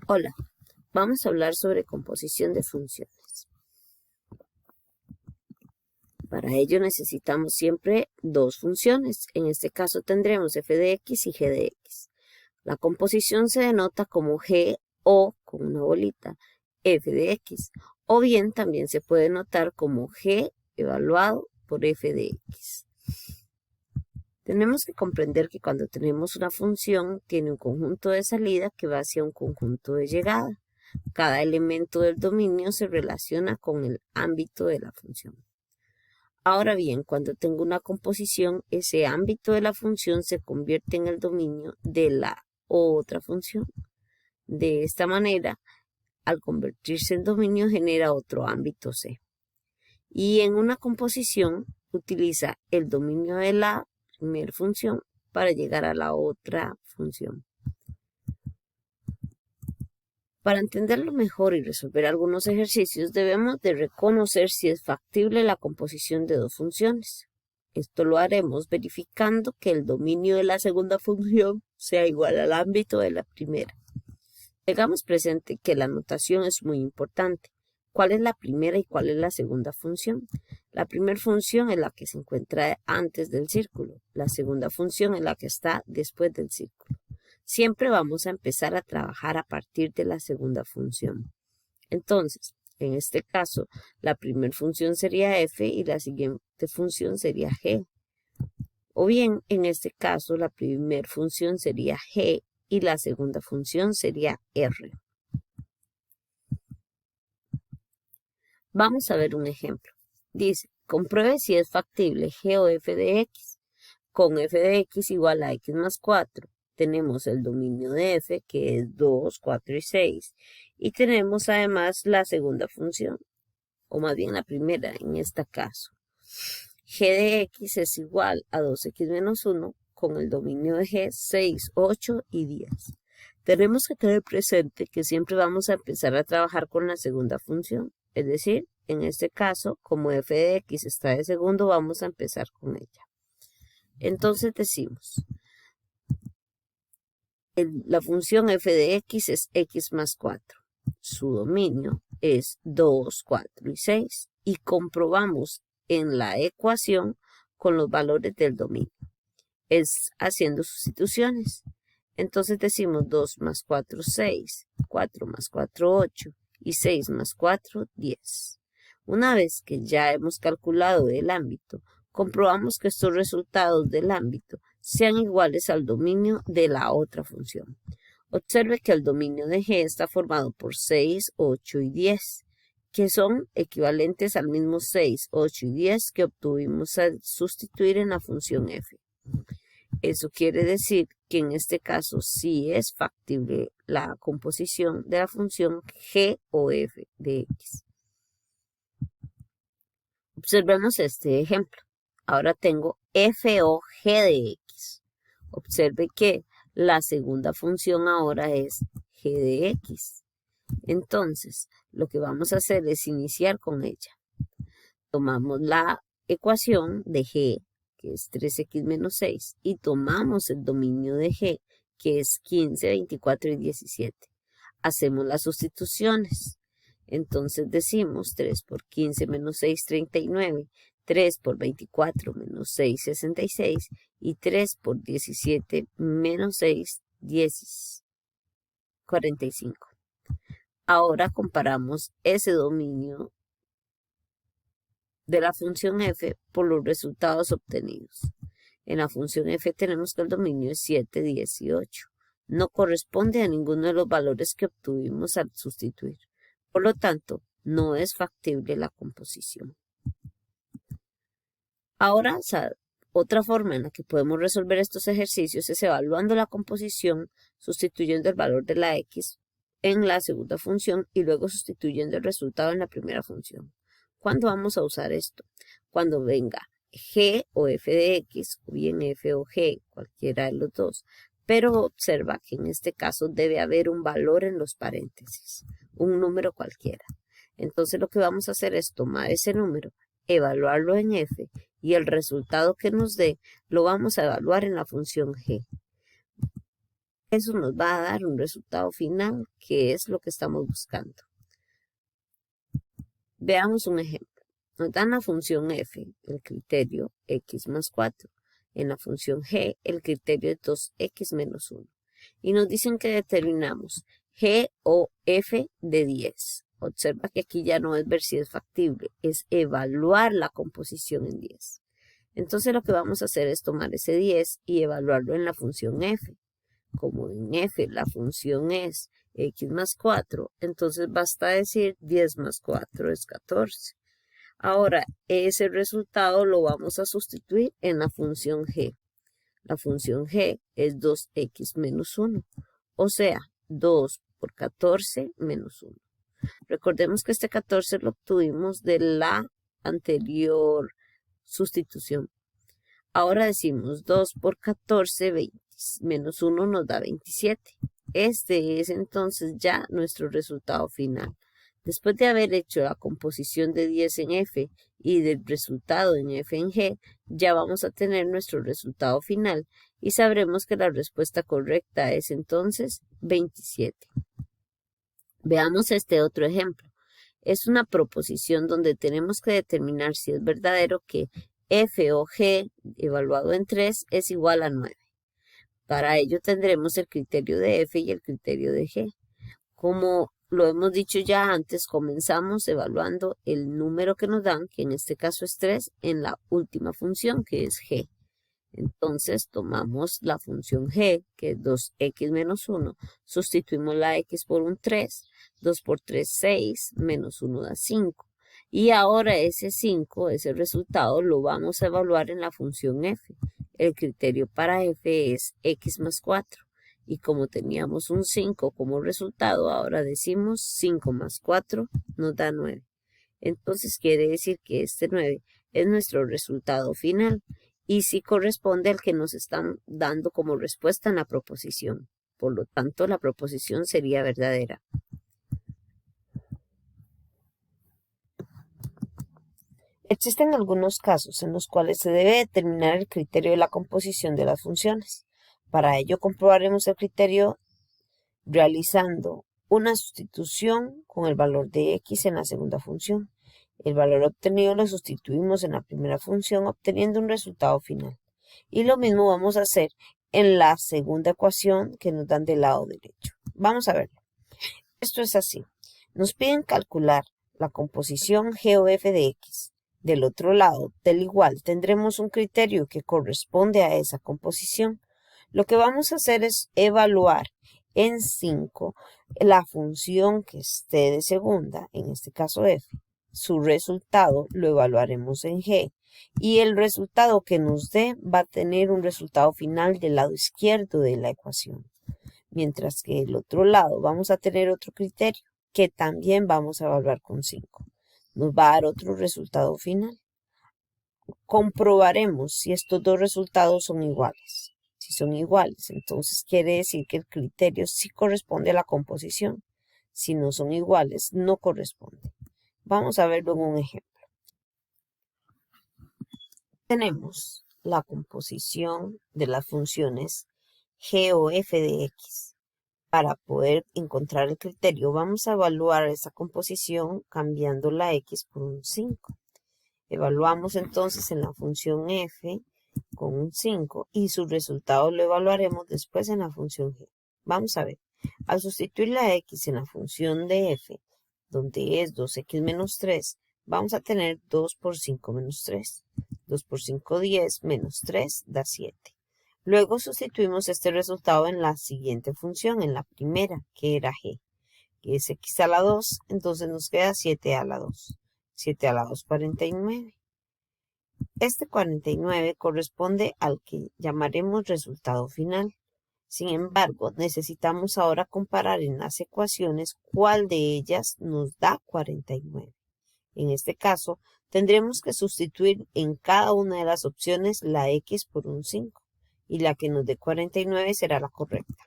Hola, vamos a hablar sobre composición de funciones. Para ello necesitamos siempre dos funciones. En este caso tendremos f de x y g de x. La composición se denota como g o con una bolita f de x, o bien también se puede notar como g evaluado por f de x. Tenemos que comprender que cuando tenemos una función tiene un conjunto de salida que va hacia un conjunto de llegada. Cada elemento del dominio se relaciona con el ámbito de la función. Ahora bien, cuando tengo una composición, ese ámbito de la función se convierte en el dominio de la otra función. De esta manera, al convertirse en dominio, genera otro ámbito C. Y en una composición, utiliza el dominio de la primera función para llegar a la otra función. Para entenderlo mejor y resolver algunos ejercicios, debemos de reconocer si es factible la composición de dos funciones. Esto lo haremos verificando que el dominio de la segunda función sea igual al ámbito de la primera. Tengamos presente que la notación es muy importante. ¿Cuál es la primera y cuál es la segunda función? La primera función es la que se encuentra antes del círculo. La segunda función es la que está después del círculo. Siempre vamos a empezar a trabajar a partir de la segunda función. Entonces, en este caso, la primera función sería f y la siguiente función sería g. O bien, en este caso, la primera función sería g y la segunda función sería r. Vamos a ver un ejemplo. Dice, compruebe si es factible g o f de x. Con f de x igual a x más 4. Tenemos el dominio de f, que es 2, 4 y 6. Y tenemos además la segunda función, o más bien la primera en este caso. G de x es igual a 2x menos 1, con el dominio de g, 6, 8 y 10. Tenemos que tener presente que siempre vamos a empezar a trabajar con la segunda función. Es decir, en este caso, como f de x está de segundo, vamos a empezar con ella. Entonces decimos, la función f de x es x más 4. Su dominio es 2, 4 y 6. Y comprobamos en la ecuación con los valores del dominio. Es haciendo sustituciones. Entonces decimos 2 más 4, 6. 4 más 4, 8. Y 6 más 4, 10. Una vez que ya hemos calculado el ámbito, comprobamos que estos resultados del ámbito sean iguales al dominio de la otra función. Observe que el dominio de g está formado por 6, 8 y 10, que son equivalentes al mismo 6, 8 y 10 que obtuvimos al sustituir en la función f. Eso quiere decir que en este caso sí es factible la composición de la función g o f de x. Observemos este ejemplo. Ahora tengo f o g de x. Observe que la segunda función ahora es g de x. Entonces, lo que vamos a hacer es iniciar con ella. Tomamos la ecuación de g, que es 3x menos 6, y tomamos el dominio de g, que es 15, 24 y 17. Hacemos las sustituciones. Entonces decimos 3 por 15 menos 6, 39. 3 por 24 menos 6, 66. Y 3 por 17 menos 6, 10, 45. Ahora comparamos ese dominio de la función f por los resultados obtenidos. En la función f tenemos que el dominio es 7, 10 y 8. No corresponde a ninguno de los valores que obtuvimos al sustituir. Por lo tanto, no es factible la composición. Ahora, otra forma en la que podemos resolver estos ejercicios es evaluando la composición, sustituyendo el valor de la x en la segunda función y luego sustituyendo el resultado en la primera función. ¿Cuándo vamos a usar esto? Cuando venga g o f de x, o bien f o g, cualquiera de los dos. Pero observa que en este caso debe haber un valor en los paréntesis, un número cualquiera. Entonces lo que vamos a hacer es tomar ese número, evaluarlo en f, y el resultado que nos dé lo vamos a evaluar en la función g. Eso nos va a dar un resultado final, que es lo que estamos buscando. Veamos un ejemplo. Nos dan la función f, el criterio x más 4. En la función g, el criterio es 2x menos 1. Y nos dicen que determinamos g o f de 10. Observa que aquí ya no es ver si es factible, es evaluar la composición en 10. Entonces lo que vamos a hacer es tomar ese 10 y evaluarlo en la función f. Como en f la función es x más 4, entonces basta decir 10 más 4 es 14. Ahora, ese resultado lo vamos a sustituir en la función g. La función g es 2x menos 1, o sea, 2 por 14 menos 1. Recordemos que este 14 lo obtuvimos de la anterior sustitución. Ahora decimos 2 por 14, 20, menos 1 nos da 27. Este es entonces ya nuestro resultado final. Después de haber hecho la composición de 10 en F y del resultado en F en G, ya vamos a tener nuestro resultado final y sabremos que la respuesta correcta es entonces 27. Veamos este otro ejemplo. Es una proposición donde tenemos que determinar si es verdadero que F o G evaluado en 3 es igual a 9. Para ello tendremos el criterio de F y el criterio de G. Como lo hemos dicho ya antes, comenzamos evaluando el número que nos dan, que en este caso es 3, en la última función, que es G. Entonces tomamos la función G, que es 2x menos 1, sustituimos la x por un 3, 2 por 3, 6, menos 1 da 5. Y ahora ese 5, ese resultado, lo vamos a evaluar en la función f. El criterio para f es x más 4. Y como teníamos un 5 como resultado, ahora decimos 5 más 4 nos da 9. Entonces quiere decir que este 9 es nuestro resultado final y sí corresponde al que nos están dando como respuesta en la proposición. Por lo tanto, la proposición sería verdadera. Existen algunos casos en los cuales se debe determinar el criterio de la composición de las funciones. Para ello comprobaremos el criterio realizando una sustitución con el valor de x en la segunda función. El valor obtenido lo sustituimos en la primera función obteniendo un resultado final. Y lo mismo vamos a hacer en la segunda ecuación que nos dan del lado derecho. Vamos a verlo. Esto es así. Nos piden calcular la composición g o f de x. Del otro lado, del igual, tendremos un criterio que corresponde a esa composición. Lo que vamos a hacer es evaluar en 5 la función que esté de segunda, en este caso f. Su resultado lo evaluaremos en g y el resultado que nos dé va a tener un resultado final del lado izquierdo de la ecuación. Mientras que del otro lado vamos a tener otro criterio que también vamos a evaluar con 5. Nos va a dar otro resultado final. Comprobaremos si estos dos resultados son iguales. Si son iguales, entonces quiere decir que el criterio sí corresponde a la composición. Si no son iguales, no corresponde. Vamos a verlo en un ejemplo. Tenemos la composición de las funciones g o f de x. Para poder encontrar el criterio, vamos a evaluar esa composición cambiando la x por un 5. Evaluamos entonces en la función f con un 5 y su resultado lo evaluaremos después en la función g. Vamos a ver, al sustituir la x en la función de f, donde es 2x menos 3, vamos a tener 2 por 5 menos 3. 2 por 5, 10, menos 3 da 7. Luego sustituimos este resultado en la siguiente función, en la primera, que era g, que es x a la 2, entonces nos queda 7 a la 2. 7 a la 2, 49. Este 49 corresponde al que llamaremos resultado final. Sin embargo, necesitamos ahora comparar en las ecuaciones cuál de ellas nos da 49. En este caso, tendremos que sustituir en cada una de las opciones la x por un 5. Y la que nos dé 49 será la correcta.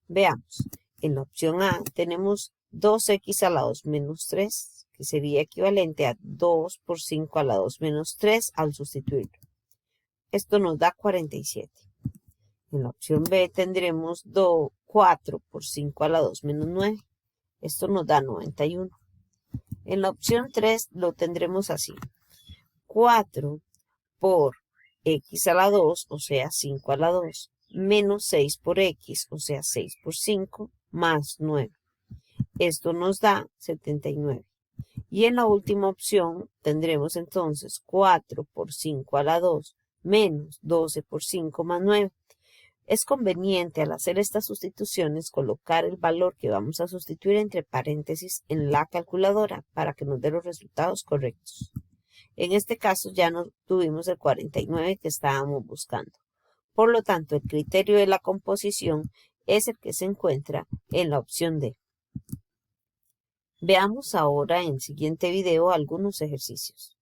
Veamos, en la opción A tenemos 2x a la 2 menos 3, que sería equivalente a 2 por 5 a la 2 menos 3 al sustituirlo. Esto nos da 47. En la opción B tendremos 4 por 5 a la 2 menos 9. Esto nos da 91. En la opción 3 lo tendremos así. 4 por x a la 2, o sea, 5 a la 2, menos 6 por x, o sea, 6 por 5, más 9. Esto nos da 79. Y en la última opción tendremos entonces 4 por 5 a la 2 menos 12 por 5 más 9. Es conveniente al hacer estas sustituciones colocar el valor que vamos a sustituir entre paréntesis en la calculadora para que nos dé los resultados correctos. En este caso ya no tuvimos el 49 que estábamos buscando. Por lo tanto, el criterio de la composición es el que se encuentra en la opción D. Veamos ahora en el siguiente video algunos ejercicios.